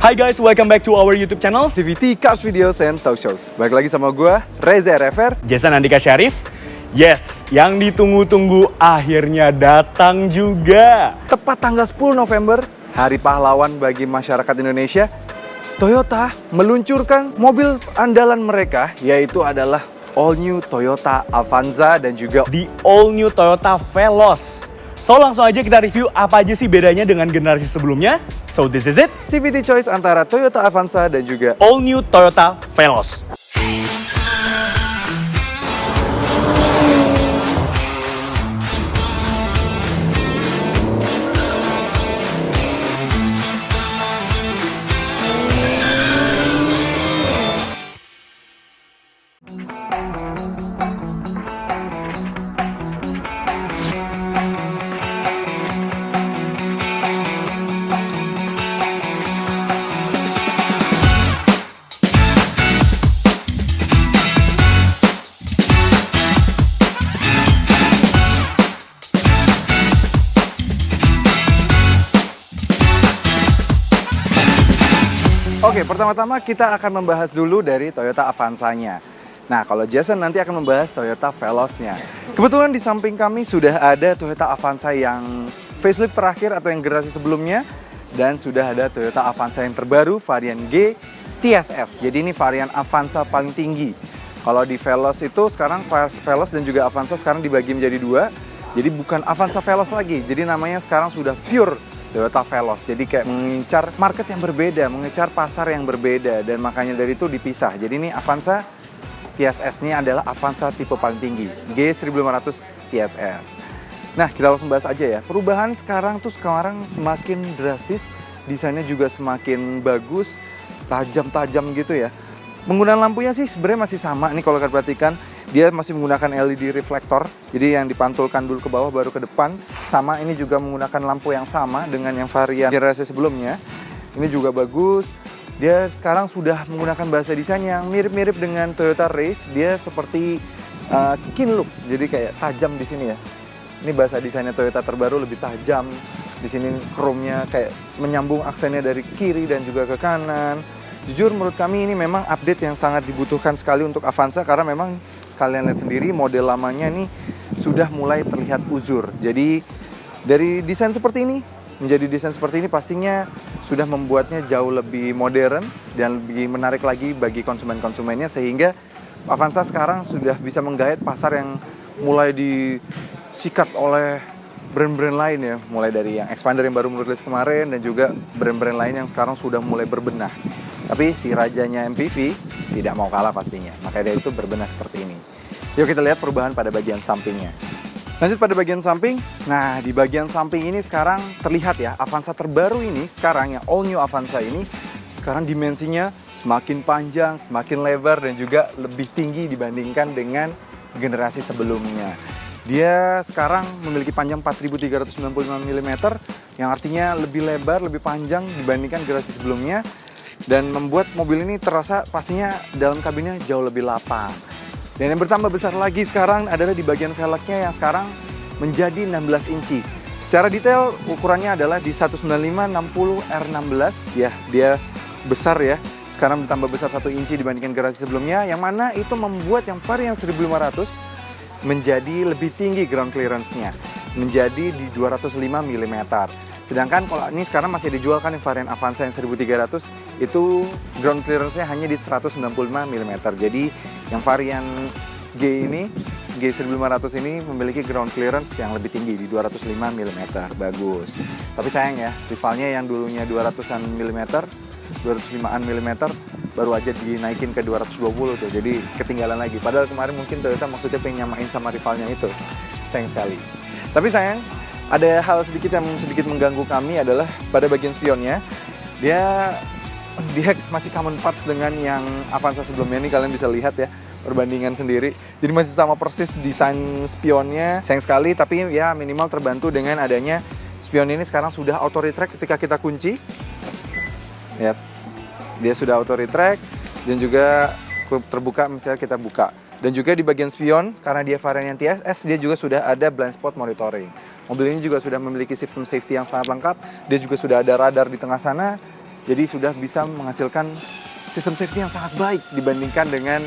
Hai guys, welcome back to our YouTube channel CVT Cars Videos and Talk Shows. Balik lagi sama gue, Reza RFR. Jason Andika Syarif. Yes, yang ditunggu-tunggu akhirnya datang juga. Tepat tanggal 10 November, Hari Pahlawan bagi masyarakat Indonesia, Toyota meluncurkan mobil andalan mereka, yaitu adalah all new Toyota Avanza dan juga The all new Toyota Veloz. So langsung aja kita review apa aja sih bedanya dengan generasi sebelumnya. So this is it, CVT choice antara Toyota Avanza dan juga all new Toyota Veloz. Oke, pertama-tama kita akan membahas dulu dari Toyota Avanza-nya. Nah, kalau Jason nanti akan membahas Toyota Veloz-nya. Kebetulan di samping kami sudah ada Toyota Avanza yang facelift terakhir atau yang generasi sebelumnya. Dan sudah ada Toyota Avanza yang terbaru, varian G TSS. Jadi ini varian Avanza paling tinggi. Kalau di Veloz itu sekarang Veloz dan juga Avanza sekarang dibagi menjadi dua. Jadi bukan Avanza Veloz lagi, jadi namanya sekarang sudah pure Toyota Veloz. Jadi kayak mengincar market yang berbeda, mengincar pasar yang berbeda, dan makanya dari itu dipisah. Jadi ini Avanza TSS ini adalah Avanza tipe paling tinggi, G1500 TSS. Nah, kita langsung bahas aja ya. Perubahan sekarang semakin drastis, desainnya juga semakin bagus, tajam-tajam gitu ya. Penggunaan lampunya sih sebenarnya masih sama. Nih kalau kalian perhatikan, dia masih menggunakan LED reflektor. Jadi yang dipantulkan dulu ke bawah baru ke depan. Sama, ini juga menggunakan lampu yang sama dengan yang varian generasi sebelumnya. Ini juga bagus. Dia sekarang sudah menggunakan bahasa desain yang mirip-mirip dengan Toyota Race. Dia seperti keen look, jadi kayak tajam di sini ya. Ini bahasa desainnya Toyota terbaru, lebih tajam. Di sini chrome-nya kayak menyambung aksennya dari kiri dan juga ke kanan. Jujur menurut kami ini memang update yang sangat dibutuhkan sekali untuk Avanza, karena memang kalian lihat sendiri model lamanya ini sudah mulai terlihat uzur. Jadi dari desain seperti ini menjadi desain seperti ini pastinya sudah membuatnya jauh lebih modern dan lebih menarik lagi bagi konsumen-konsumennya, sehingga Avanza sekarang sudah bisa menggait pasar yang mulai disikat oleh brand-brand lain ya, mulai dari yang Expander yang baru merilis kemarin dan juga brand-brand lain yang sekarang sudah mulai berbenah. Tapi si rajanya MPV tidak mau kalah pastinya, makanya dia itu berbenah seperti ini. Yuk kita lihat perubahan pada bagian sampingnya. Lanjut pada bagian samping. Nah, di bagian samping ini sekarang terlihat ya, Avanza terbaru ini sekarang yang all new Avanza ini sekarang dimensinya semakin panjang, semakin lebar dan juga lebih tinggi dibandingkan dengan generasi sebelumnya. Dia sekarang memiliki panjang 4395 mm yang artinya lebih lebar, lebih panjang dibandingkan generasi sebelumnya, dan membuat mobil ini terasa pastinya dalam kabinnya jauh lebih lapang. Dan yang bertambah besar lagi sekarang adalah di bagian velgnya yang sekarang menjadi 16 inci. Secara detail ukurannya adalah di 195/60R16 ya, dia besar ya. Sekarang bertambah besar 1 inci dibandingkan generasi sebelumnya, yang mana itu membuat yang varian 1500 menjadi lebih tinggi ground clearance-nya, menjadi di 205 mm. Sedangkan kalau ini sekarang masih dijual kan yang varian Avanza yang 1300 itu ground clearance-nya hanya di 195 mm. Jadi yang varian G ini, G1500 ini memiliki ground clearance yang lebih tinggi di 205 mm. Bagus. Tapi sayang ya, rivalnya yang dulunya 200-an mm, 205-an mm baru aja dinaikin ke 220 tuh. Jadi ketinggalan lagi. Padahal kemarin mungkin Toyota maksudnya pengen nyamain sama rivalnya itu. Sayang sekali. Tapi sayang, ada hal sedikit yang sedikit mengganggu kami adalah pada bagian spionnya. Dia masih common parts dengan yang Avanza sebelumnya. Ini kalian bisa lihat ya perbandingan sendiri. Jadi masih sama persis desain spionnya. Sayang sekali, tapi ya minimal terbantu dengan adanya spion ini sekarang sudah auto retract ketika kita kunci. Lihat, dia sudah auto retract dan juga terbuka misalnya kita buka. Dan juga di bagian spion, karena dia varian TSS, dia juga sudah ada blind spot monitoring. Mobil ini juga sudah memiliki sistem safety yang sangat lengkap. Dia juga sudah ada radar di tengah sana. Jadi sudah bisa menghasilkan sistem safety yang sangat baik dibandingkan dengan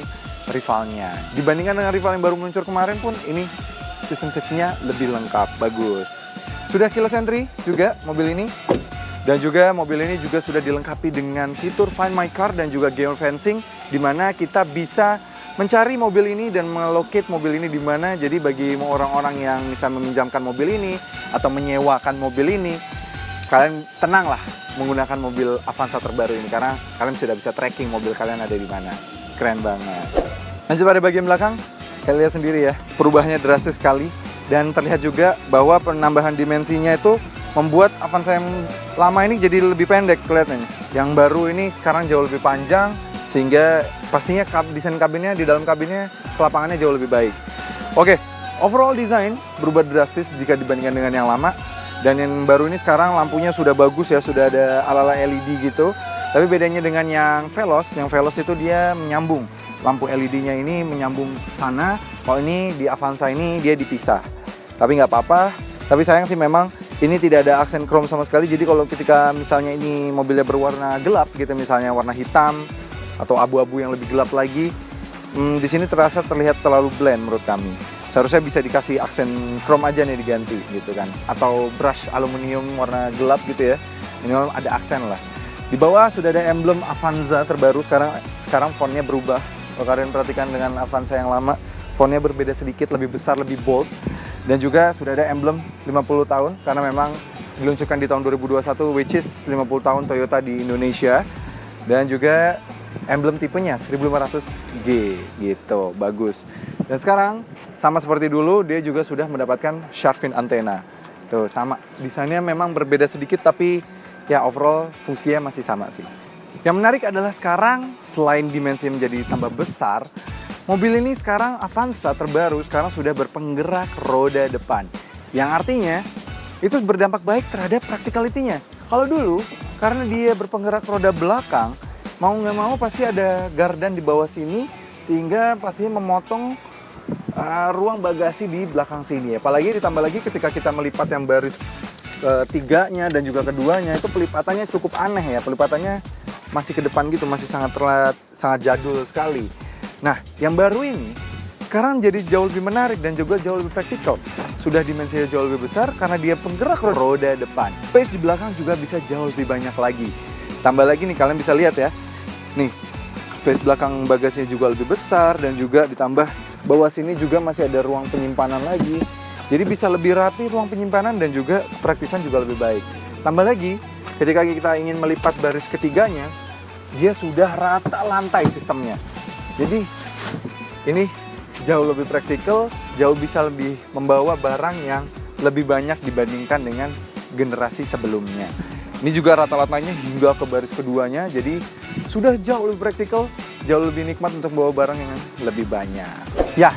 rivalnya. Dibandingkan dengan rival yang baru meluncur kemarin pun, ini sistem safety-nya lebih lengkap, bagus. Sudah keyless entry juga mobil ini. Dan juga mobil ini juga sudah dilengkapi dengan fitur Find My Car dan juga geofencing, di mana kita bisa mencari mobil ini dan melocate mobil ini di mana. Jadi bagi orang-orang yang bisa meminjamkan mobil ini atau menyewakan mobil ini, kalian tenanglah menggunakan mobil Avanza terbaru ini karena kalian sudah bisa tracking mobil kalian ada di mana. Keren banget. Lanjut pada bagian belakang, kalian lihat sendiri ya, perubahannya drastis sekali dan terlihat juga bahwa penambahan dimensinya itu membuat Avanza yang lama ini jadi lebih pendek kelihatannya. Yang baru ini sekarang jauh lebih panjang sehingga pastinya desain kabinnya di dalam kabinnya kelapangannya jauh lebih baik. Oke, overall design berubah drastis jika dibandingkan dengan yang lama. Dan yang baru ini sekarang lampunya sudah bagus ya, sudah ada ala-ala LED gitu. Tapi bedanya dengan yang Veloz itu dia menyambung. Lampu LED-nya ini menyambung sana, kalau ini di Avanza ini dia dipisah. Tapi nggak apa-apa, tapi sayang sih memang ini tidak ada aksen chrome sama sekali. Jadi kalau ketika misalnya ini mobilnya berwarna gelap gitu, misalnya warna hitam atau abu-abu yang lebih gelap lagi, di sini terlihat terlalu bland menurut kami. Seharusnya bisa dikasih aksen chrome aja nih diganti gitu kan, atau brush aluminium warna gelap gitu ya. Ini ada aksen lah. Di bawah sudah ada emblem Avanza terbaru, sekarang fontnya berubah. Kalau kalian perhatikan dengan Avanza yang lama, fontnya berbeda sedikit, lebih besar, lebih bold. Dan juga sudah ada emblem 50 tahun karena memang diluncurkan di tahun 2021, which is 50 tahun Toyota di Indonesia. Dan juga emblem tipenya 1500G gitu, bagus. Dan sekarang sama seperti dulu, dia juga sudah mendapatkan shark fin antena. Tuh sama, desainnya memang berbeda sedikit tapi ya overall fungsinya masih sama sih. Yang menarik adalah sekarang selain dimensi menjadi tambah besar, mobil ini sekarang Avanza terbaru sekarang sudah berpenggerak roda depan. Yang artinya itu berdampak baik terhadap practicality-nya. Kalau dulu karena dia berpenggerak roda belakang, mau nggak mau pasti ada gardan di bawah sini sehingga pastinya memotong ruang bagasi di belakang sini. Apalagi ditambah lagi ketika kita melipat yang baris ketiganya dan juga keduanya, itu pelipatannya cukup aneh ya. Pelipatannya masih ke depan gitu, masih sangat jadul sekali. Nah, yang baru ini sekarang jadi jauh lebih menarik dan juga jauh lebih praktikal. Sudah dimensinya jauh lebih besar karena dia penggerak roda depan. Space di belakang juga bisa jauh lebih banyak lagi. Tambah lagi nih, kalian bisa lihat ya. Nih, space belakang bagasinya juga lebih besar dan juga ditambah bawah sini juga masih ada ruang penyimpanan lagi. Jadi bisa lebih rapi ruang penyimpanan dan juga praktisan juga lebih baik. Tambah lagi, ketika kita ingin melipat baris ketiganya, dia sudah rata lantai sistemnya. Jadi ini jauh lebih praktikal, jauh bisa lebih membawa barang yang lebih banyak dibandingkan dengan generasi sebelumnya. Ini juga rata lantainya hingga ke baris keduanya, jadi sudah jauh lebih praktikal, jauh lebih nikmat untuk bawa barang yang lebih banyak. Ya,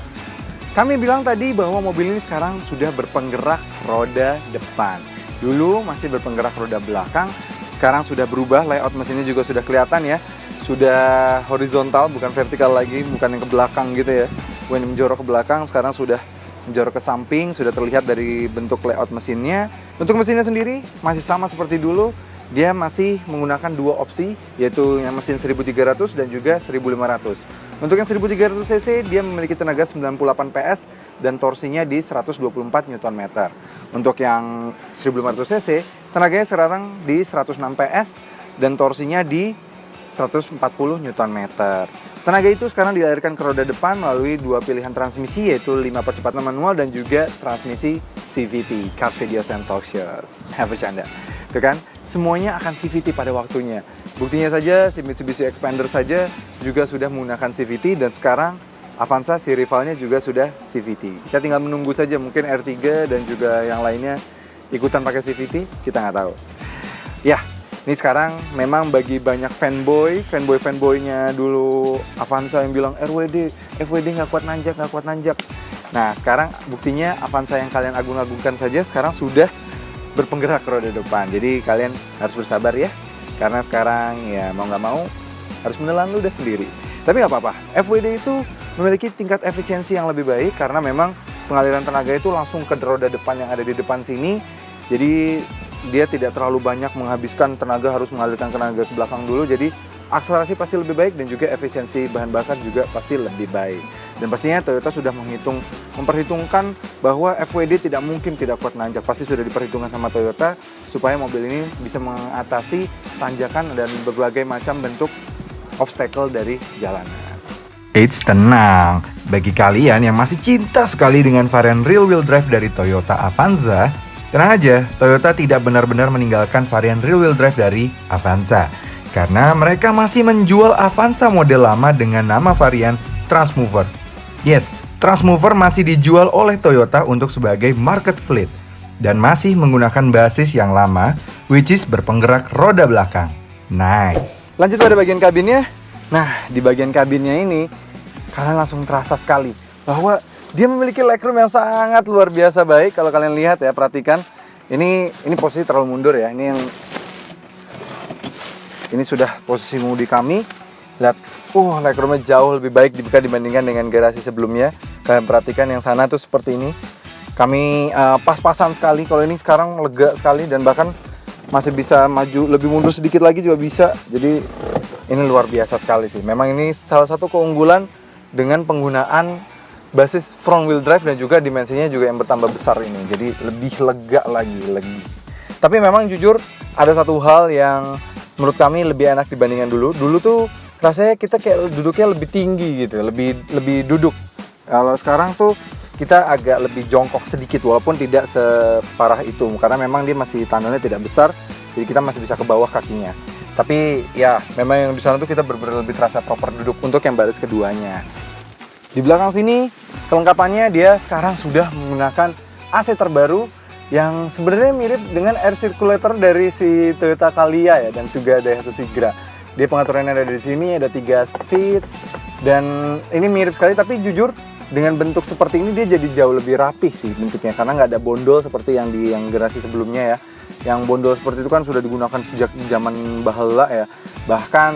kami bilang tadi bahwa mobil ini sekarang sudah berpenggerak roda depan. Dulu masih berpenggerak roda belakang, sekarang sudah berubah, layout mesinnya juga sudah kelihatan ya. Sudah horizontal, bukan vertikal lagi, bukan yang ke belakang gitu ya. Bukan yang menjorok ke belakang, sekarang sudah menjorok ke samping, sudah terlihat dari bentuk layout mesinnya. Untuk mesinnya sendiri masih sama seperti dulu, dia masih menggunakan dua opsi, yaitu yang mesin 1300 dan juga 1500. Untuk yang 1300 cc dia memiliki tenaga 98 PS dan torsinya di 124 Nm. Untuk yang 1500 cc tenaganya sekarang di 106 PS dan torsinya di 140 Nm. Tenaga itu sekarang dialirkan ke roda depan melalui dua pilihan transmisi, yaitu 5 percepatan manual dan juga transmisi CVT, Cars Videos and Talk Shows. Bercanda. Itu kan, semuanya akan CVT pada waktunya. Buktinya saja, si Mitsubishi Expander saja juga sudah menggunakan CVT dan sekarang Avanza, si rivalnya juga sudah CVT. Kita tinggal menunggu saja, mungkin R3 dan juga yang lainnya ikutan pakai CVT, kita nggak tahu. Ya, ini sekarang memang bagi banyak fanboynya dulu Avanza yang bilang FWD nggak kuat nanjak. Nah, sekarang buktinya Avanza yang kalian agung-agungkan saja sekarang sudah berpenggerak roda depan. Jadi kalian harus bersabar ya, karena sekarang ya mau nggak mau harus menelan ludah sendiri. Tapi nggak apa-apa, FWD itu memiliki tingkat efisiensi yang lebih baik karena memang pengaliran tenaga itu langsung ke roda depan yang ada di depan sini. Jadi dia tidak terlalu banyak menghabiskan tenaga, harus mengalirkan tenaga ke belakang dulu. Jadi akselerasi pasti lebih baik dan juga efisiensi bahan bakar juga pasti lebih baik. Dan pastinya Toyota sudah memperhitungkan bahwa FWD tidak mungkin tidak kuat nanjak. Pasti sudah diperhitungkan sama Toyota supaya mobil ini bisa mengatasi tanjakan dan berbagai macam bentuk obstacle dari jalanan. Eits, tenang. Bagi kalian yang masih cinta sekali dengan varian rear wheel drive dari Toyota Avanza, tenang aja, Toyota tidak benar-benar meninggalkan varian rear wheel drive dari Avanza. Karena mereka masih menjual Avanza model lama dengan nama varian Transmover. Yes, Transmover masih dijual oleh Toyota untuk sebagai market fleet. Dan masih menggunakan basis yang lama, which is berpenggerak roda belakang. Nice. Lanjut pada bagian kabinnya. Nah, di bagian kabinnya ini, kalian langsung terasa sekali bahwa dia memiliki legroom yang sangat luar biasa baik. Kalau kalian lihat ya, perhatikan. Ini posisi terlalu mundur ya. Ini sudah posisi mudi kami. Lihat, legroomnya jauh lebih baik jika dibandingkan dengan garasi sebelumnya. Kalian perhatikan yang sana tuh seperti ini. Kami pas-pasan sekali. Kalau ini sekarang lega sekali dan bahkan masih bisa maju lebih mundur sedikit lagi juga bisa. Jadi ini luar biasa sekali sih. Memang ini salah satu keunggulan dengan penggunaan basis front wheel drive dan juga dimensinya juga yang bertambah besar ini. Jadi lebih lega lagi. Tapi memang jujur ada satu hal yang menurut kami lebih enak dibandingkan dulu. Dulu tuh rasanya kita kayak duduknya lebih tinggi gitu, lebih duduk. Kalau sekarang tuh kita agak lebih jongkok sedikit walaupun tidak separah itu karena memang dia masih tandanya tidak besar. Jadi kita masih bisa ke bawah kakinya. Tapi ya memang yang di sana tuh kita benar-benar lebih terasa proper duduk untuk yang baris keduanya. Di belakang sini kelengkapannya dia sekarang sudah menggunakan AC terbaru yang sebenarnya mirip dengan air circulator dari si Toyota Calya ya dan juga Daihatsu Sigra. Dia pengaturannya ada di sini, ada 3 speed dan ini mirip sekali tapi jujur dengan bentuk seperti ini dia jadi jauh lebih rapih sih bentuknya karena nggak ada bondol seperti yang di generasi sebelumnya ya. Yang bondol seperti itu kan sudah digunakan sejak zaman baheula ya. Bahkan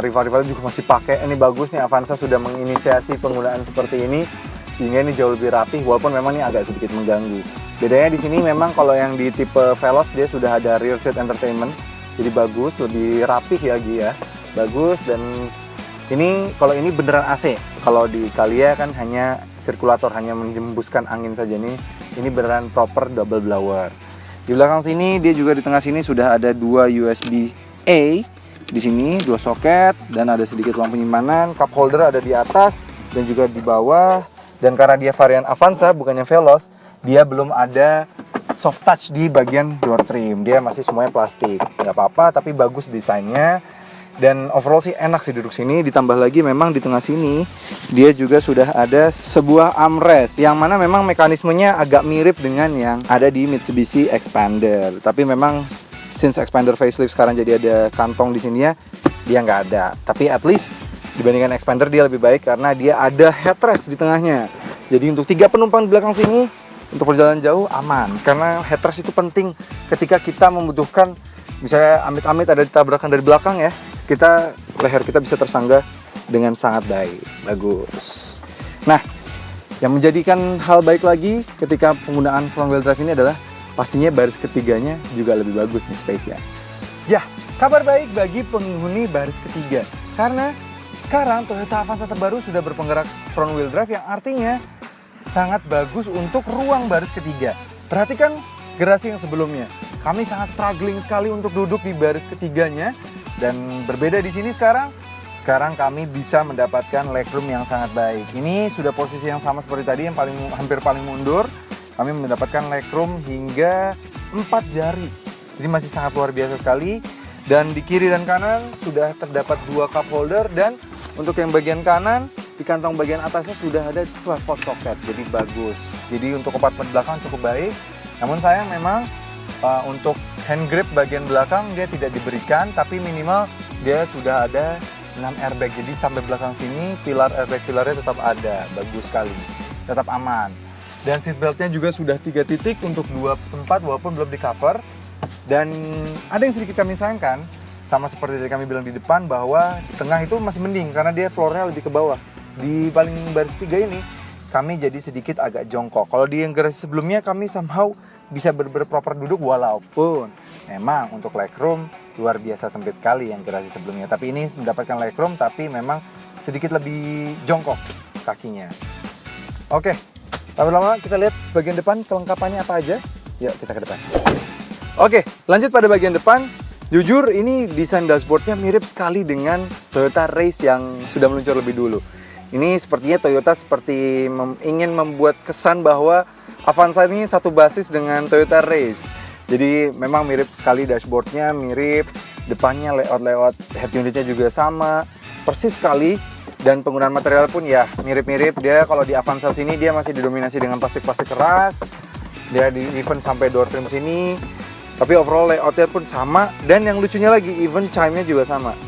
rival-rival juga masih pakai. Ini bagus nih Avanza sudah menginisiasi penggunaan seperti ini sehingga ini jauh lebih rapih walaupun memang ini agak sedikit mengganggu. Bedanya di sini memang kalau yang di tipe Veloz dia sudah ada rear seat entertainment. Jadi bagus, lebih rapih ya Gi ya. Bagus dan ini kalau ini beneran AC. Kalau di Calya kan hanya sirkulator, hanya menjembuskan angin saja nih. Ini beneran proper double blower. Di belakang sini dia juga di tengah sini sudah ada 2 USB-A. Di sini 2 soket dan ada sedikit ruang penyimpanan. Cup holder ada di atas dan juga di bawah. Dan karena dia varian Avanza bukannya Veloz, dia belum ada soft touch di bagian door trim. Dia masih semuanya plastik. Nggak apa-apa tapi bagus desainnya. Dan overall sih enak sih duduk sini. Ditambah lagi memang di tengah sini dia juga sudah ada sebuah armrest yang mana memang mekanismenya agak mirip dengan yang ada di Mitsubishi Expander. Tapi memang since Expander facelift sekarang jadi ada kantong di sini ya, dia nggak ada. Tapi at least dibandingkan Expander dia lebih baik karena dia ada headrest di tengahnya. Jadi untuk 3 penumpang di belakang sini untuk perjalanan jauh aman karena headrest itu penting ketika kita membutuhkan misalnya amit-amit ada tabrakan dari belakang ya. Leher kita bisa tersangga dengan sangat baik. Bagus. Nah, yang menjadikan hal baik lagi ketika penggunaan front wheel drive ini adalah pastinya baris ketiganya juga lebih bagus nih space-nya. Ya, kabar baik bagi penghuni baris ketiga. Karena sekarang Toyota Avanza terbaru sudah berpenggerak front wheel drive yang artinya sangat bagus untuk ruang baris ketiga. Perhatikan generasi yang sebelumnya. Kami sangat struggling sekali untuk duduk di baris ketiganya. Dan berbeda di sini sekarang kami bisa mendapatkan legroom yang sangat baik. Ini sudah posisi yang sama seperti tadi yang hampir paling mundur. Kami mendapatkan legroom hingga 4 jari. Jadi masih sangat luar biasa sekali. Dan di kiri dan kanan sudah terdapat 2 cup holder dan untuk yang bagian kanan di kantong bagian atasnya sudah ada 12-volt socket. Jadi bagus. Jadi untuk kompartemen belakang cukup baik. Namun sayang memang untuk hand grip bagian belakang dia tidak diberikan, tapi minimal dia sudah ada 6 airbag. Jadi sampai belakang sini airbag-pilarnya tetap ada, bagus sekali, tetap aman. Dan seatbeltnya juga sudah 3 titik untuk 2 tempat walaupun belum di cover. Dan ada yang sedikit kami sayangkan, sama seperti kami bilang di depan bahwa di tengah itu masih mending karena dia floornya lebih ke bawah. Di paling baris 3 ini kami jadi sedikit agak jongkok. Kalau di yang generasi sebelumnya kami somehow bisa bener-bener proper duduk, walaupun memang untuk legroom luar biasa sempit sekali yang generasi sebelumnya. Tapi ini mendapatkan legroom tapi memang sedikit lebih jongkok kakinya. Oke, lama-lama kita lihat bagian depan kelengkapannya apa aja. Yuk kita ke depan. Oke, lanjut pada bagian depan. Jujur ini desain dashboardnya mirip sekali dengan Toyota Race yang sudah meluncur lebih dulu. Ini sepertinya Toyota seperti ingin membuat kesan bahwa Avanza ini satu basis dengan Toyota Race. Jadi memang mirip sekali dashboardnya, mirip depannya, layout head unitnya juga sama, persis sekali. Dan penggunaan material pun ya mirip-mirip. Dia kalau di Avanza sini dia masih didominasi dengan plastik-plastik keras. Dia di even sampai door trim sini. Tapi overall layoutnya pun sama. Dan yang lucunya lagi, even chime-nya juga sama.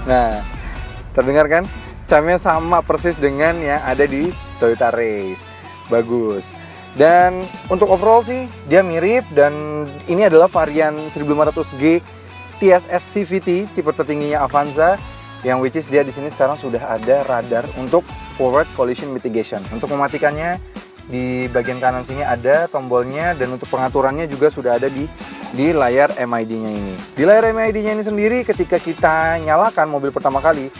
Nah, terdengar kan? Chime-nya sama persis dengan yang ada di Toyota Race. Bagus. Dan untuk overall sih dia mirip, dan ini adalah varian 1500G TSS CVT, tipe tertingginya Avanza, yang which is dia di sini sekarang sudah ada radar untuk forward collision mitigation. Untuk mematikannya di bagian kanan sini ada tombolnya, dan untuk pengaturannya juga sudah ada di layar MID-nya ini. Di layar MID-nya ini sendiri ketika kita nyalakan mobil pertama kali,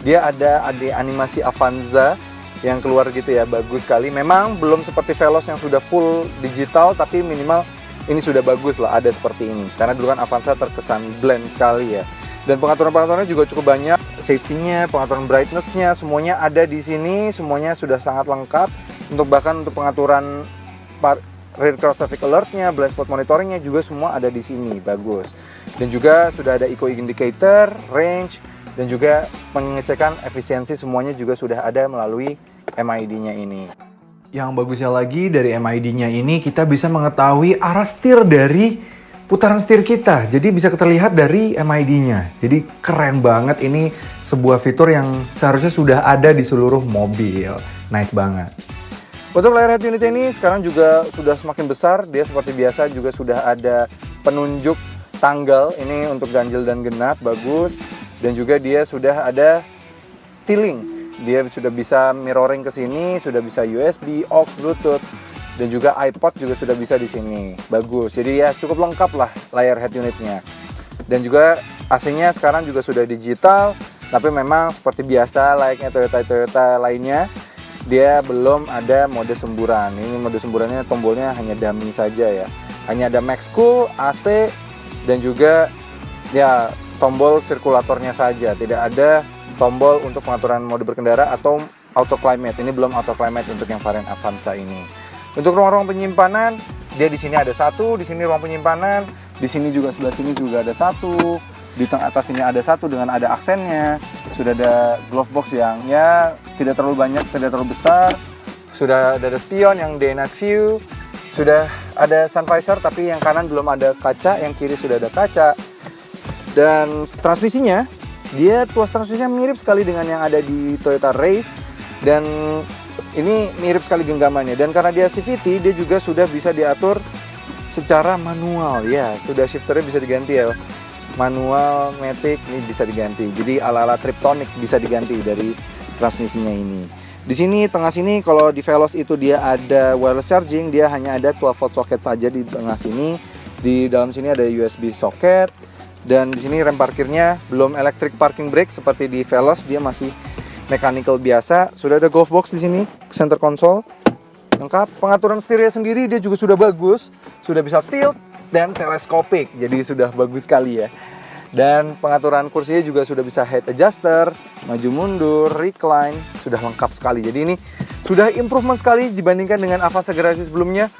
dia ada animasi Avanza yang keluar gitu ya, bagus sekali. Memang belum seperti Veloz yang sudah full digital, tapi minimal ini sudah bagus lah ada seperti ini. Karena dulu kan Avanza terkesan blend sekali ya. Dan pengaturan-pengaturannya juga cukup banyak. Safety-nya, pengaturan brightness-nya, semuanya ada di sini. Semuanya sudah sangat lengkap. Bahkan untuk pengaturan rear cross traffic alert-nya, blind spot monitoring-nya juga semua ada di sini, bagus. Dan juga sudah ada eco indicator, range, dan juga pengecekan efisiensi semuanya juga sudah ada melalui MID-nya ini. Yang bagusnya lagi dari MID-nya ini, kita bisa mengetahui arah setir dari putaran setir kita. Jadi bisa terlihat dari MID-nya. Jadi keren banget, ini sebuah fitur yang seharusnya sudah ada di seluruh mobil. Nice banget. Untuk layar head unit ini sekarang juga sudah semakin besar. Dia seperti biasa juga sudah ada penunjuk tanggal. Ini untuk ganjil dan genap, bagus. Dan juga dia sudah ada tiling. Dia sudah bisa mirroring ke sini, sudah bisa USB, aux, Bluetooth, dan juga iPod juga sudah bisa di sini. Bagus. Jadi ya cukup lengkap lah layar head unitnya. Dan juga AC-nya sekarang juga sudah digital, tapi memang seperti biasa layaknya Toyota lainnya, dia belum ada mode semburan. Ini mode semburannya tombolnya hanya dummy saja ya. Hanya ada max cool, AC, dan juga ya tombol sirkulatornya saja. Tidak ada tombol untuk pengaturan mode berkendara atau auto climate. Ini belum auto climate untuk yang varian Avanza ini. Untuk ruang-ruang penyimpanan, dia di sini ada satu, di sini ruang penyimpanan, di sini juga sebelah sini juga ada satu, di tengah atas ini ada satu dengan ada aksennya. Sudah ada glove box yang ya tidak terlalu banyak, tidak terlalu besar. Sudah ada spion yang day night view. Sudah ada sun visor tapi yang kanan belum ada kaca, yang kiri sudah ada kaca. Dan transmisinya, dia tuas transmisinya mirip sekali dengan yang ada di Toyota Race. Dan ini mirip sekali genggamannya. Dan karena dia CVT, dia juga sudah bisa diatur secara manual. Ya, sudah shifternya bisa diganti ya. Manual, matic, ini bisa diganti. Jadi ala-ala Triptonic bisa diganti dari transmisinya ini. Di sini, tengah sini, kalau di Veloz itu dia ada wireless charging, dia hanya ada 12 volt socket saja di tengah sini. Di dalam sini ada USB socket. Dan di sini rem parkirnya belum electric parking brake seperti di Veloz, dia masih mechanical biasa. Sudah ada glove box di sini, center console. Lengkap. Pengaturan setirnya sendiri dia juga sudah bagus. Sudah bisa tilt dan teleskopik, jadi sudah bagus sekali ya. Dan pengaturan kursinya juga sudah bisa head adjuster, maju mundur, recline, sudah lengkap sekali. Jadi ini sudah improvement sekali dibandingkan dengan Avanza generasi sebelumnya.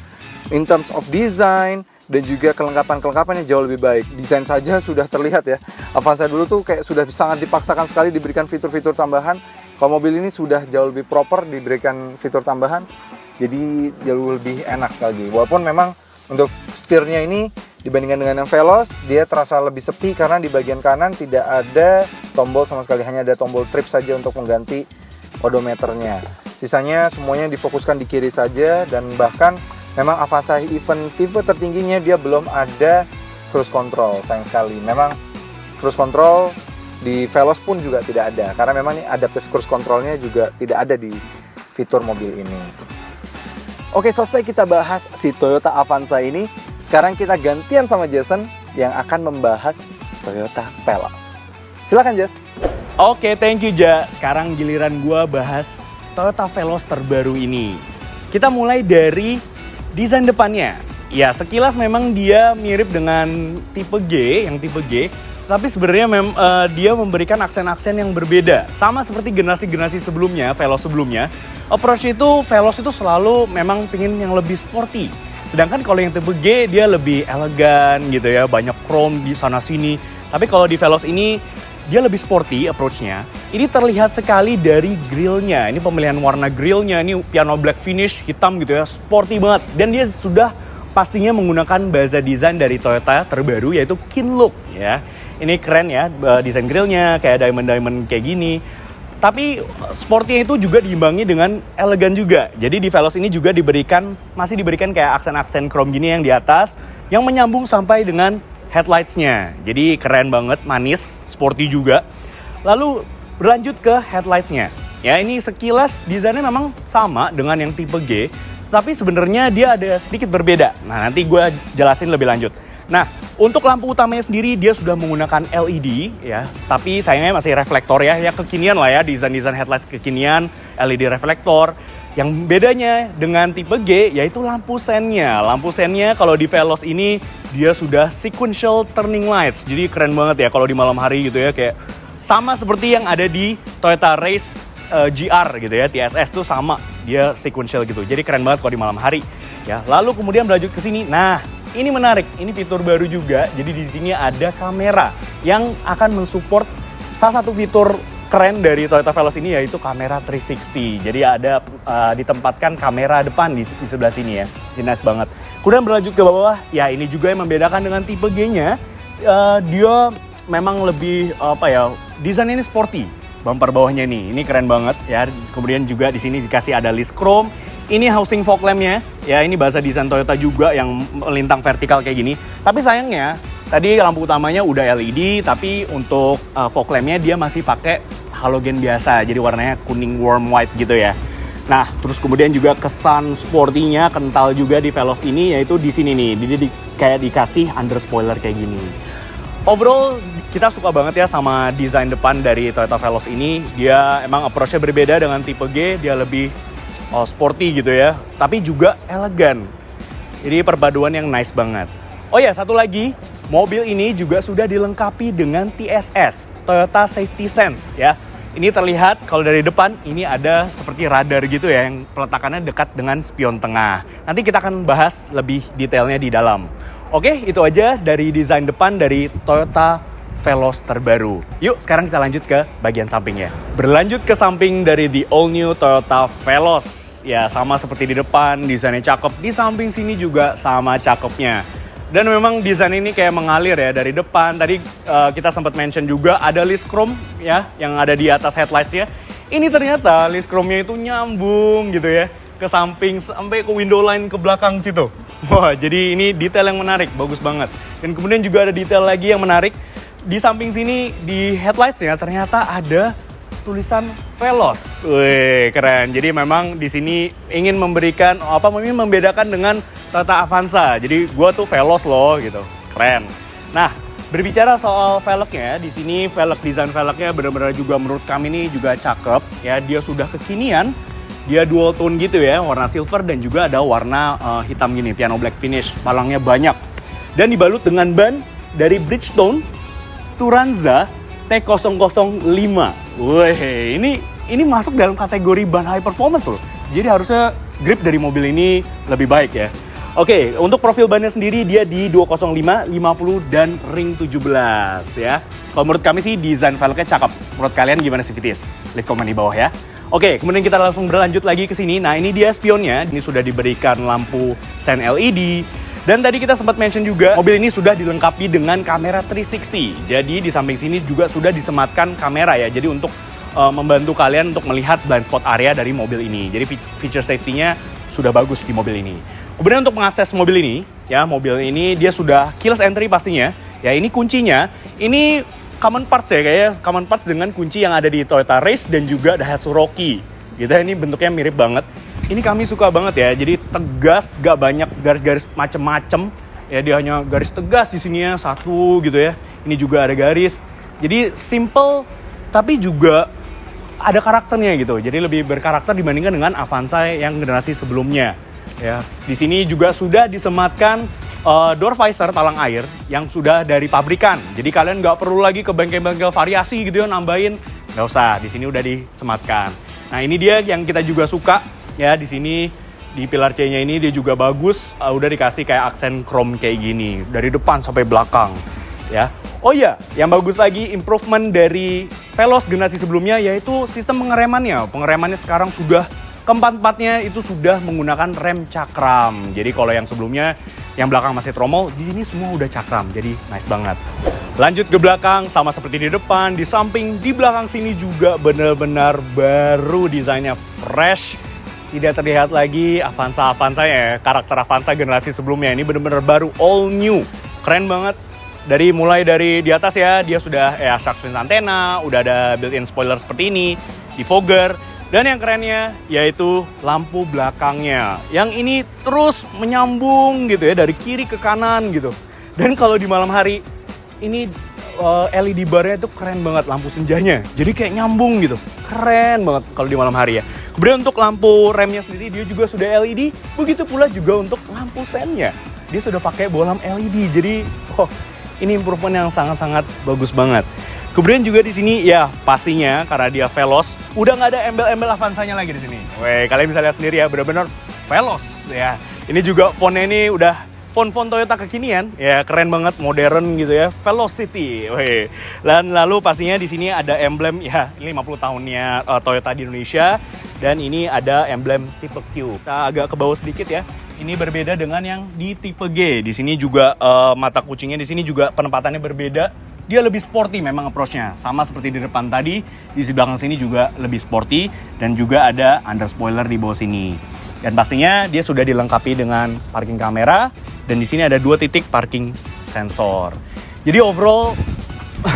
In terms of design dan juga kelengkapan-kelengkapannya jauh lebih baik. Desain saja sudah terlihat ya. Avanza dulu tuh kayak sudah sangat dipaksakan sekali diberikan fitur-fitur tambahan. Kalau mobil ini sudah jauh lebih proper diberikan fitur tambahan. Jadi jauh lebih enak sekali. Walaupun memang untuk setirnya ini dibandingkan dengan yang Veloz, dia terasa lebih sepi karena di bagian kanan tidak ada tombol sama sekali, hanya ada tombol trip saja untuk mengganti odometernya. Sisanya semuanya difokuskan di kiri saja, dan bahkan memang Avanza event tipe tertingginya dia belum ada cruise control, sayang sekali. Memang cruise control di Veloz pun juga tidak ada, karena memang ini adaptive cruise controlnya juga tidak ada di fitur mobil ini. Oke, selesai kita bahas si Toyota Avanza ini. Sekarang kita gantian sama Jason yang akan membahas Toyota Veloz. Silakan, Jas. Oke, thank you, Ja. Sekarang giliran gua bahas Toyota Veloz terbaru ini. Kita mulai dari desain depannya. Ya, sekilas memang dia mirip dengan tipe G, tapi sebenarnya dia memberikan aksen-aksen yang berbeda. Sama seperti generasi-generasi sebelumnya, Veloz sebelumnya. Approach Veloz itu selalu memang pingin yang lebih sporty. Sedangkan kalau yang tipe G dia lebih elegan gitu ya, banyak chrome di sana sini. Tapi kalau di Veloz ini dia lebih sporty approach-nya. Ini terlihat sekali dari grillnya. Ini pemilihan warna grillnya, ini piano black finish, hitam gitu ya, sporty banget. Dan dia sudah pastinya menggunakan baza desain dari Toyota terbaru yaitu Kinlook ya. Ini keren ya, desain grillnya kayak diamond-diamond kayak gini. Tapi sportnya itu juga diimbangi dengan elegan juga. Jadi di Veloz ini juga masih diberikan kayak aksen-aksen chrome gini yang di atas yang menyambung sampai dengan headlights-nya. Jadi keren banget, manis, sporty juga. Lalu berlanjut ke headlights-nya. Ya, ini sekilas desainnya memang sama dengan yang tipe G, tapi sebenarnya dia ada sedikit berbeda. Nah, nanti gue jelasin lebih lanjut. Nah, untuk lampu utamanya sendiri dia sudah menggunakan LED ya, tapi sayangnya masih reflektor ya kekinian lah ya, desain headlights kekinian, LED reflektor. Yang bedanya dengan tipe G yaitu lampu sennya. Lampu sennya kalau di Veloz ini dia sudah sequential turning lights. Jadi keren banget ya kalau di malam hari gitu ya, kayak sama seperti yang ada di Toyota Race GR gitu ya, TSS tuh sama, dia sequential gitu. Jadi keren banget kalau di malam hari ya. Lalu kemudian berlanjut ke sini. Nah, ini menarik, ini fitur baru juga. Jadi di sini ada kamera yang akan mensupport salah satu fitur keren dari Toyota Veloz ini yaitu kamera 360. Jadi ada ditempatkan kamera depan di sebelah sini ya. Jadi nice banget. Kemudian berlanjut ke bawah, ya ini juga yang membedakan dengan tipe G-nya. Dia memang lebih desain ini sporty. Bumper bawahnya ini keren banget ya. Kemudian juga di sini dikasih ada list chrome. Ini housing fog lamp-nya, ya ini bahasa desain Toyota juga yang melintang vertikal kayak gini. Tapi sayangnya, tadi lampu utamanya udah LED, tapi untuk fog lamp-nya dia masih pakai halogen biasa, jadi warnanya kuning warm white gitu ya. Nah, terus kemudian juga kesan sporty-nya kental juga di Veloz ini, yaitu di sini nih, dia kayak dikasih under spoiler kayak gini. Overall, kita suka banget ya sama desain depan dari Toyota Veloz ini. Dia emang approach-nya berbeda dengan tipe G, dia lebih sporty gitu ya, tapi juga elegan. Jadi perpaduan yang nice banget. Oh ya, satu lagi, mobil ini juga sudah dilengkapi dengan TSS, Toyota Safety Sense ya. Ini terlihat kalau dari depan ini ada seperti radar gitu ya, yang peletakannya dekat dengan spion tengah. Nanti kita akan bahas lebih detailnya di dalam. Oke, itu aja dari desain depan dari Toyota Veloz terbaru. Yuk, sekarang kita lanjut ke bagian sampingnya. Berlanjut ke samping dari the all new Toyota Veloz. Ya, sama seperti di depan, desainnya cakep. Di samping sini juga sama cakepnya. Dan memang desain ini kayak mengalir ya dari depan. Tadi kita sempat mention juga ada list chrome ya yang ada di atas headlights-nya. Ini ternyata list chrome-nya itu nyambung gitu ya ke samping sampai ke window line ke belakang situ. Wah, jadi ini detail yang menarik, bagus banget. Dan kemudian juga ada detail lagi yang menarik. Di samping sini di headlights-nya ternyata ada tulisan Veloz. Wih, keren. Jadi memang di sini ingin membedakan dengan Toyota Avanza. Jadi gua tuh Veloz loh gitu. Keren. Nah, berbicara soal velgnya, di sini desain velgnya benar-benar juga menurut kami ini juga cakep ya. Dia sudah kekinian. Dia dual tone gitu ya, warna silver dan juga ada warna hitam gini, piano black finish. Palangnya banyak. Dan dibalut dengan ban dari Bridgestone Turanza T005. Wih, ini masuk dalam kategori ban high performance loh. Jadi harusnya grip dari mobil ini lebih baik ya. Oke, untuk profil bannya sendiri dia di 205, 50 dan ring 17 ya. Kalau menurut kami sih desain velgnya cakep. Menurut kalian gimana sih, Fitis? Leave komen di bawah ya. Oke, kemudian kita langsung berlanjut lagi ke sini. Nah, ini dia spionnya. Ini sudah diberikan lampu sen LED. Dan tadi kita sempat mention juga, mobil ini sudah dilengkapi dengan kamera 360. Jadi di samping sini juga sudah disematkan kamera ya. Jadi untuk membantu kalian untuk melihat blind spot area dari mobil ini. Jadi feature safety-nya sudah bagus di mobil ini. Kemudian untuk mengakses mobil ini, ya mobil ini dia sudah keyless entry pastinya. Ya ini kuncinya, ini common parts ya, kayaknya common parts dengan kunci yang ada di Toyota Race dan juga Daihatsu Rocky. gitu ya. Ini bentuknya mirip banget. Ini kami suka banget ya, jadi tegas, gak banyak garis-garis macem-macem. Ya dia hanya garis tegas di sini ya, satu gitu ya. Ini juga ada garis. Jadi simple, tapi juga ada karakternya gitu. Jadi lebih berkarakter dibandingkan dengan Avanza yang generasi sebelumnya. Ya, di sini juga sudah disematkan door visor talang air yang sudah dari pabrikan. Jadi kalian nggak perlu lagi ke bengkel-bengkel variasi gitu ya nambahin. Nggak usah, di sini udah disematkan. Nah ini dia yang kita juga suka ya di sini di pilar C-nya ini dia juga bagus. Udah dikasih kayak aksen chrome kayak gini dari depan sampai belakang ya. Oh iya, yang bagus lagi improvement dari Veloz generasi sebelumnya yaitu sistem pengeremannya. Pengeremannya sekarang sudah keempat-empatnya itu sudah menggunakan rem cakram. Jadi kalau yang sebelumnya yang belakang masih tromol, di sini semua udah cakram. Jadi nice banget. Lanjut ke belakang, sama seperti di depan, di samping, di belakang sini juga benar-benar baru, desainnya fresh. Tidak terlihat lagi Avanza ya, karakter Avanza generasi sebelumnya. Ini benar-benar baru, all new. Keren banget. Mulai dari di atas ya, dia sudah shark fin antena, udah ada built-in spoiler seperti ini, defogger. Dan yang kerennya yaitu lampu belakangnya. Yang ini terus menyambung gitu ya dari kiri ke kanan gitu. Dan kalau di malam hari ini LED barnya itu keren banget lampu senjanya. Jadi kayak nyambung gitu. Keren banget kalau di malam hari ya. Kemudian untuk lampu remnya sendiri dia juga sudah LED. Begitu pula juga untuk lampu sennya. Dia sudah pakai bohlam LED. Jadi ini improvement yang sangat-sangat bagus banget. Kemudian juga di sini ya pastinya karena dia Veloz, udah nggak ada embel-embel Avanzanya lagi di sini. Kalian bisa lihat sendiri ya, benar-benar Veloz ya. Ini juga fontnya ini udah font-font Toyota kekinian, ya keren banget, modern gitu ya, Velocity. Dan lalu pastinya di sini ada emblem ya, ini 50 tahunnya Toyota di Indonesia dan ini ada emblem tipe Q. Kita agak ke bawah sedikit ya. Ini berbeda dengan yang di tipe G. Di sini juga mata kucingnya di sini juga penempatannya berbeda. Dia lebih sporty memang approach-nya. Sama seperti di depan tadi, di belakang sini juga lebih sporty. Dan juga ada under spoiler di bawah sini. Dan pastinya dia sudah dilengkapi dengan parking kamera. Dan di sini ada 2 titik parking sensor. Jadi overall,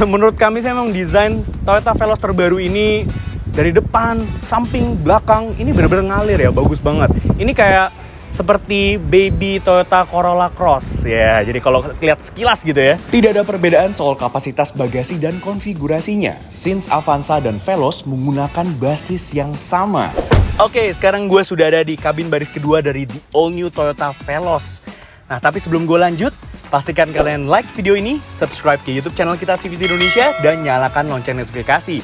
menurut kami sih memang desain Toyota Veloz terbaru ini dari depan, samping, belakang, ini benar-benar ngalir ya, bagus banget. Ini kayak seperti baby Toyota Corolla Cross ya. Jadi kalau lihat sekilas gitu ya, tidak ada perbedaan soal kapasitas bagasi dan konfigurasinya, since Avanza dan Veloz menggunakan basis yang sama. Oke, sekarang gue sudah ada di kabin baris kedua dari the all new Toyota Veloz. Nah, tapi sebelum gue lanjut, pastikan kalian like video ini, subscribe ke YouTube channel kita CVT Indonesia, dan nyalakan lonceng notifikasi.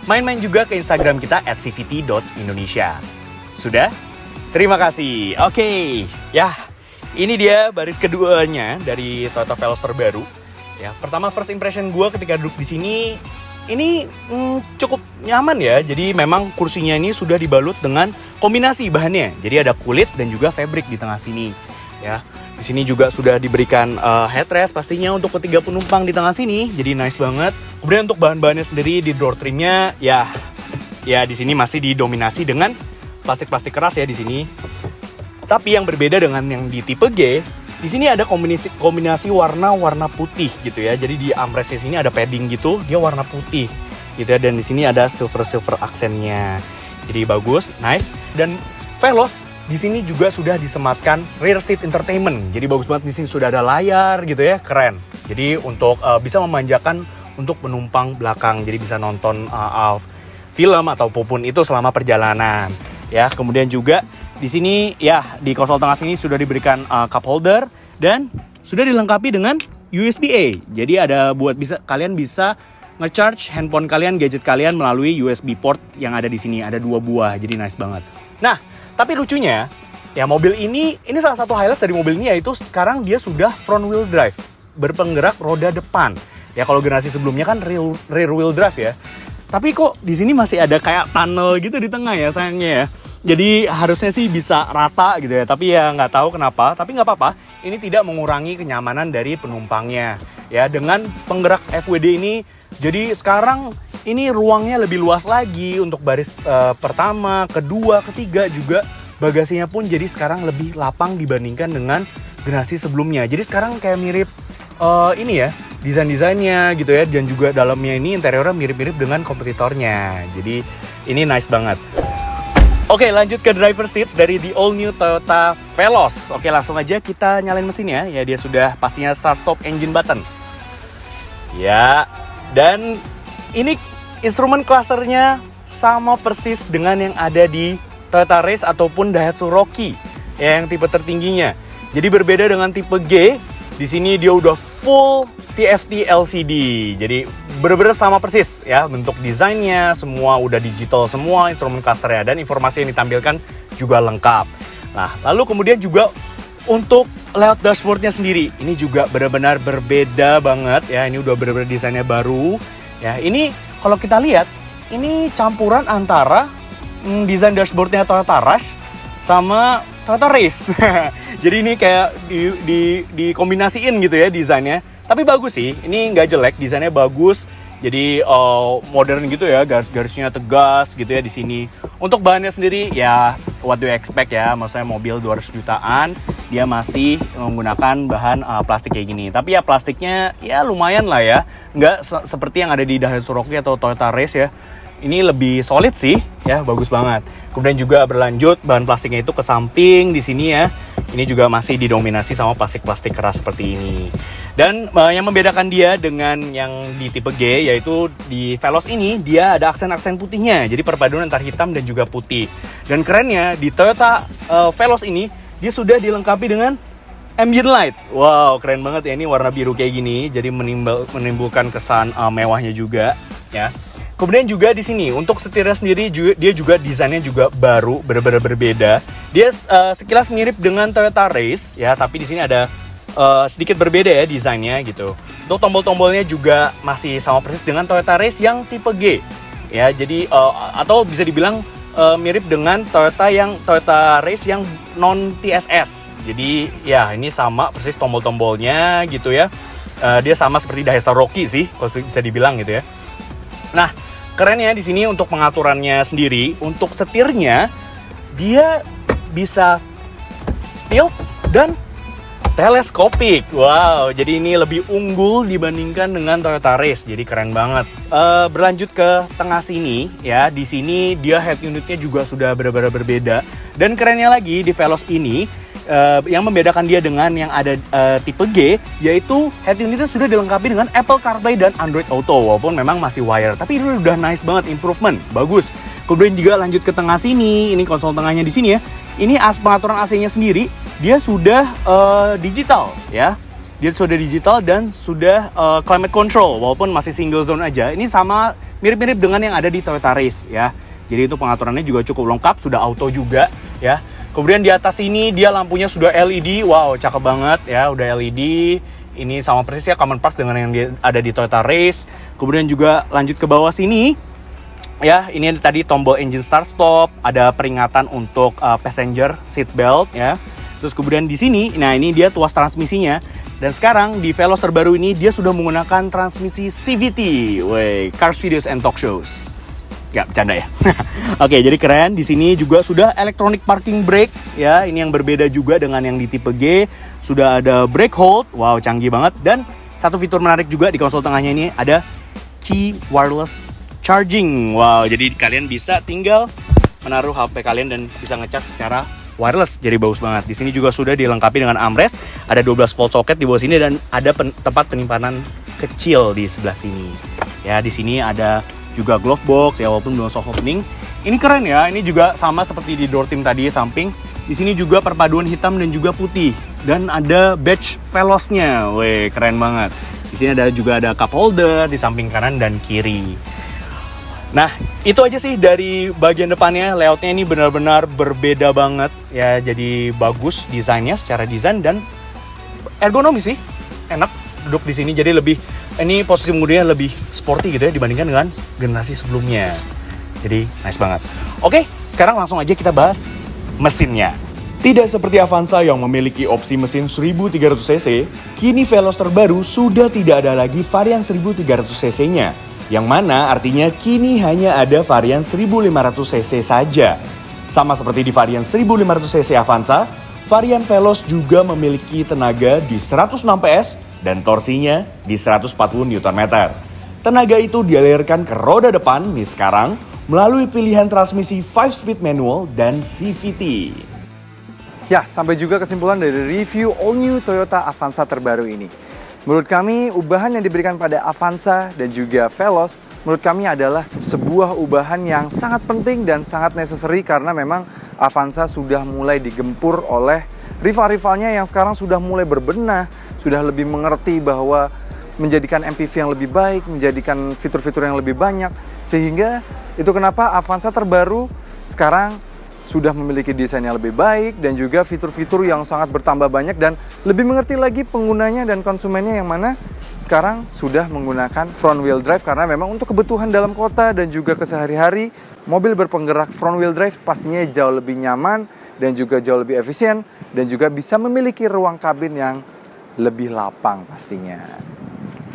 Main-main juga ke Instagram kita @cvt.indonesia. Sudah? Terima kasih. Oke, ya ini dia baris keduanya dari Toyota Veloz terbaru. Ya, pertama first impression gue ketika duduk di sini, ini cukup nyaman ya. Jadi memang kursinya ini sudah dibalut dengan kombinasi bahannya. Jadi ada kulit dan juga fabric di tengah sini. Ya, di sini juga sudah diberikan headrest pastinya untuk ketiga penumpang di tengah sini. Jadi nice banget. Kemudian untuk bahan-bahannya sendiri di door trimnya, ya di sini masih didominasi dengan plastik-plastik keras ya di sini. Tapi yang berbeda dengan yang di tipe G, di sini ada kombinasi warna putih gitu ya. Jadi di armrestnya sini ada padding gitu, dia warna putih gitu ya. Dan di sini ada silver aksennya. Jadi bagus, nice. Dan Veloz di sini juga sudah disematkan rear seat entertainment. Jadi bagus banget, di sini sudah ada layar gitu ya, keren. Jadi untuk bisa memanjakan untuk penumpang belakang. Jadi bisa nonton film ataupun itu selama perjalanan. Ya, kemudian juga di sini ya di konsol tengah sini sudah diberikan cup holder dan sudah dilengkapi dengan USB-A. Jadi ada buat kalian bisa nge-charge handphone kalian, gadget kalian melalui USB port yang ada di sini. Ada 2 buah. Jadi nice banget. Nah, tapi lucunya ya mobil ini salah satu highlight dari mobil ini yaitu sekarang dia sudah front wheel drive, berpenggerak roda depan. Ya kalau generasi sebelumnya kan rear wheel drive ya. Tapi kok di sini masih ada kayak tunnel gitu di tengah ya sayangnya ya. Jadi harusnya sih bisa rata gitu ya. Tapi ya nggak tahu kenapa. Tapi nggak apa-apa. Ini tidak mengurangi kenyamanan dari penumpangnya. Ya dengan penggerak FWD ini. Jadi sekarang ini ruangnya lebih luas lagi untuk baris pertama, kedua, ketiga juga. Bagasinya pun jadi sekarang lebih lapang dibandingkan dengan generasi sebelumnya. Jadi sekarang kayak mirip ini ya. Desain-desainnya gitu ya, dan juga dalamnya ini interiornya mirip-mirip dengan kompetitornya. Jadi ini nice banget. Oke, lanjut ke driver seat dari the all new Toyota Veloz. Oke, langsung aja kita nyalain mesinnya. Ya, dia sudah pastinya start stop engine button. Ya, dan ini instrumen clusternya sama persis dengan yang ada di Toyota Race ataupun Daihatsu Rocky, ya, yang tipe tertingginya. Jadi berbeda dengan tipe G. Di sini dia udah full TFT LCD. Jadi bener-bener sama persis ya, bentuk desainnya semua udah digital semua, instrumen clusternya, dan informasi yang ditampilkan juga lengkap. Nah, lalu kemudian juga untuk layout dashboardnya sendiri, ini juga benar-benar berbeda banget ya. Ini udah benar-benar desainnya baru ya. Ini kalau kita lihat, ini campuran antara desain dashboardnya Toyota Rush sama Toyota Race. Jadi ini kayak dikombinasiin gitu ya desainnya. Tapi bagus sih, ini nggak jelek, desainnya bagus. Jadi modern gitu ya, garis-garisnya tegas gitu ya di sini. Untuk bahannya sendiri ya what do you expect ya, maksudnya mobil 200 jutaan, dia masih menggunakan bahan plastik kayak gini. Tapi ya plastiknya ya lumayan lah ya, nggak seperti yang ada di Daihatsu Rocky atau Toyota Race ya. Ini lebih solid sih ya, bagus banget. Kemudian juga berlanjut bahan plastiknya itu ke samping di sini ya. Ini juga masih didominasi sama plastik-plastik keras seperti ini. Dan yang membedakan dia dengan yang di tipe G, yaitu di Veloz ini dia ada aksen-aksen putihnya. Jadi perpaduan antara hitam dan juga putih. Dan kerennya di Toyota Veloz ini dia sudah dilengkapi dengan ambient light. Wow, keren banget ya, ini warna biru kayak gini. Jadi menimbulkan kesan mewahnya juga ya. Kemudian juga di sini untuk setirnya sendiri dia juga desainnya juga baru, benar-benar berbeda. Dia sekilas mirip dengan Toyota Race ya, tapi di sini ada sedikit berbeda ya desainnya gitu. Untuk tombol-tombolnya juga masih sama persis dengan Toyota Race yang tipe G. Ya, jadi atau bisa dibilang mirip dengan Toyota Race yang non TSS. Jadi ya ini sama persis tombol-tombolnya gitu ya. Dia sama seperti Daihatsu Rocky sih, kalau bisa dibilang gitu ya. Nah, kerennya di sini untuk pengaturannya sendiri, untuk setirnya dia bisa tilt dan teleskopik. Wow, jadi ini lebih unggul dibandingkan dengan Toyota Race. Jadi keren banget. Berlanjut ke tengah sini ya, di sini dia head unitnya juga sudah benar-benar berbeda. Dan kerennya lagi di Veloz ini, yang membedakan dia dengan yang ada tipe G, yaitu head unitnya sudah dilengkapi dengan Apple CarPlay dan Android Auto, walaupun memang masih wire, tapi ini udah nice banget, improvement, bagus. Kemudian juga lanjut ke tengah sini, ini konsol tengahnya di sini ya. Ini pengaturan AC-nya sendiri, dia sudah digital ya. Dia sudah digital dan sudah climate control, walaupun masih single zone aja. Ini sama mirip-mirip dengan yang ada di Toyota Race ya. Jadi itu pengaturannya juga cukup lengkap, sudah auto juga ya. Kemudian di atas ini dia lampunya sudah LED, wow cakep banget ya, udah LED. Ini sama persis ya common parts dengan yang ada di Toyota Race. Kemudian juga lanjut ke bawah sini, ya ini tadi tombol engine start stop, ada peringatan untuk passenger seat belt ya. Terus kemudian di sini, nah ini dia tuas transmisinya. Dan sekarang di Veloz terbaru ini dia sudah menggunakan transmisi CVT, Cars Videos and Talk Shows. Gak bercanda ya. Oke, jadi keren. Di sini juga sudah electronic parking brake ya. Ini yang berbeda juga dengan yang di tipe G. Sudah ada brake hold. Wow, canggih banget. Dan satu fitur menarik juga di konsol tengahnya ini ada key wireless charging. Wow, jadi kalian bisa tinggal menaruh HP kalian dan bisa ngecas secara wireless. Jadi bagus banget. Di sini juga sudah dilengkapi dengan armrest. Ada 12 volt socket di bawah sini dan ada tempat penyimpanan kecil di sebelah sini. Ya, di sini ada juga glove box ya, walaupun belum soft opening. Ini keren ya, ini juga sama seperti di door trim tadi samping. Di sini juga perpaduan hitam dan juga putih. Dan ada badge Veloznya, keren banget. Di sini juga ada cup holder di samping kanan dan kiri. Nah, itu aja sih dari bagian depannya. Layoutnya ini benar-benar berbeda banget ya, jadi bagus desainnya secara desain dan ergonomis sih, enak duduk di sini. Jadi ini posisi mengemudinya lebih sporty gitu ya dibandingkan dengan generasi sebelumnya. Jadi nice banget. Oke, sekarang langsung aja kita bahas mesinnya. Tidak seperti Avanza yang memiliki opsi mesin 1300cc, kini Veloz terbaru sudah tidak ada lagi varian 1300cc-nya. Yang mana artinya kini hanya ada varian 1500cc saja. Sama seperti di varian 1500cc Avanza, varian Veloz juga memiliki tenaga di 106 PS dan torsinya di 140 Nm. Tenaga itu dialirkan ke roda depan nih sekarang melalui pilihan transmisi 5-speed manual dan CVT. Ya, sampai juga kesimpulan dari review all new Toyota Avanza terbaru ini. Menurut kami, ubahan yang diberikan pada Avanza dan juga Veloz, menurut kami adalah sebuah ubahan yang sangat penting dan sangat necessary karena memang Avanza sudah mulai digempur oleh rival-rivalnya yang sekarang sudah mulai berbenah, sudah lebih mengerti bahwa menjadikan MPV yang lebih baik, menjadikan fitur-fitur yang lebih banyak, sehingga itu kenapa Avanza terbaru sekarang sudah memiliki desain yang lebih baik dan juga fitur-fitur yang sangat bertambah banyak dan lebih mengerti lagi penggunanya dan konsumennya yang mana sekarang sudah menggunakan front wheel drive karena memang untuk kebutuhan dalam kota dan juga kesehari-hari mobil berpenggerak front wheel drive pastinya jauh lebih nyaman dan juga jauh lebih efisien dan juga bisa memiliki ruang kabin yang lebih lapang pastinya.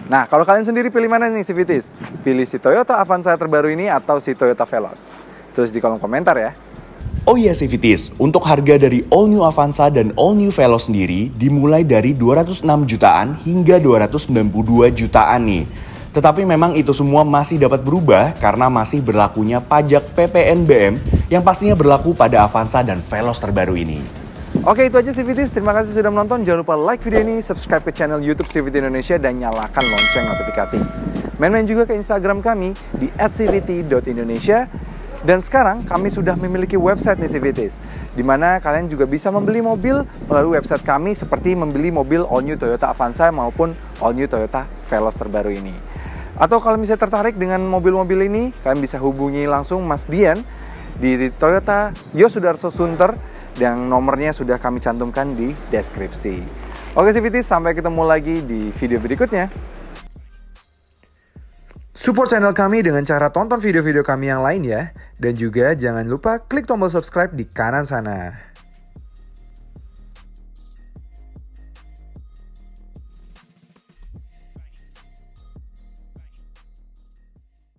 Nah, kalau kalian sendiri pilih mana nih CVTs? Pilih si Toyota Avanza terbaru ini atau si Toyota Veloz? Tulis di kolom komentar ya. Oh iya CVTs, untuk harga dari all new Avanza dan all new Veloz sendiri dimulai dari 206 jutaan hingga 292 jutaan nih. Tetapi memang itu semua masih dapat berubah karena masih berlakunya pajak PPNBM yang pastinya berlaku pada Avanza dan Veloz terbaru ini. Oke, itu aja CVTs. Terima kasih sudah menonton. Jangan lupa like video ini, subscribe ke channel YouTube CVT Indonesia dan nyalakan lonceng notifikasi. Main-main juga ke Instagram kami di @cvt.indonesia. Dan sekarang kami sudah memiliki website nih CVTs, di mana kalian juga bisa membeli mobil melalui website kami seperti membeli mobil all new Toyota Avanza maupun all new Toyota Veloz terbaru ini. Atau kalau misalnya tertarik dengan mobil-mobil ini, kalian bisa hubungi langsung Mas Dian di Toyota Yosudarso Sunter yang nomornya sudah kami cantumkan di deskripsi. Oke CVTs, sampai ketemu lagi di video berikutnya. Support channel kami dengan cara tonton video-video kami yang lain ya. Dan juga jangan lupa klik tombol subscribe di kanan sana.